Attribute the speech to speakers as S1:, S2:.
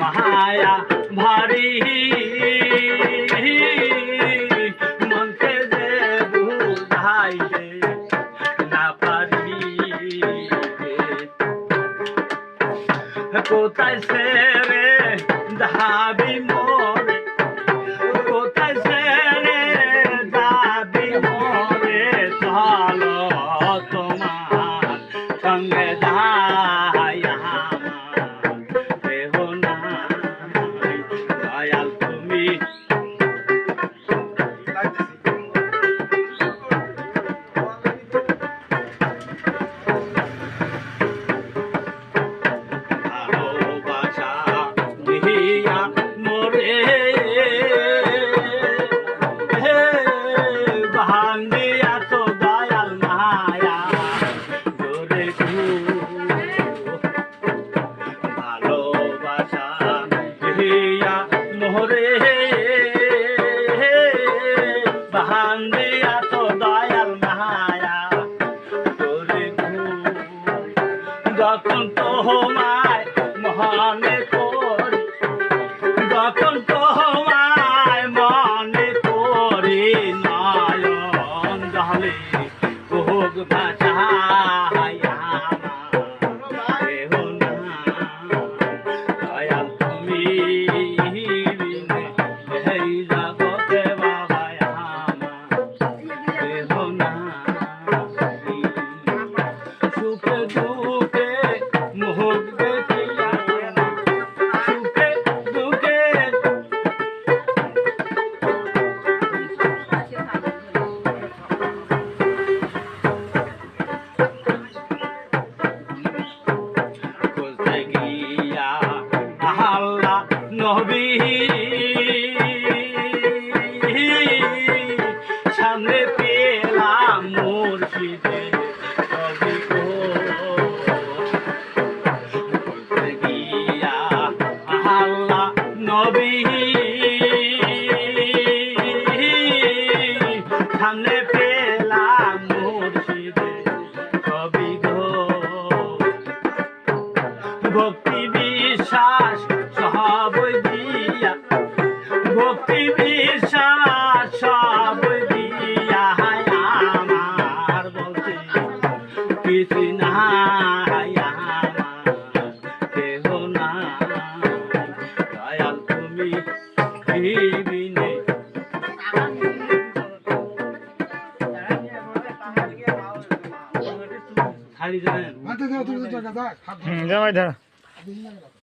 S1: মায়া ভারী মনকে যে বুঝাইতে না পারি কোথায় সেরে দাবি মোরে কোথায় সেরে দাবি মোরে চলো তোমার সঙ্গে যাই আমার দেহ নাই দয়াল তুমি ভালোবাসা দিয়া মোরে ভাঙ্গিয়া তো দয়াল মায়া জোরে ভালোবাসা দিয়া মোরে ভাঙ্গিয়া তো দয়াল মায়া জোরে যখন তোমায় মনে করি যখন তোমায় মনে করি নয়ন জলে ভোগ ভাষায় আমার দেহ নাই দয়াল তুমি বিনে এই জগতে বাবা আমার দেহ নাই সুখে দুঃখে মুখ দেখিয়া সুখে দুঃখে খুঁজতে গিয়া আল্লাহ নবী সামনে পেলাম মুর্শিদের ছবি গো খুঁজতে গিয়া আল্লাহ নবী সামনে পেলাম মুর্শিদের ছবি গো ভক্তি বিশ্বাস সব দিয়া ভক্তি বিশ্বাস সব দিয়া আমার বলতে কিছু নাই আমার দেহ নাই দয়াল তুমি বিনে খালি জানেন
S2: জামাই ধর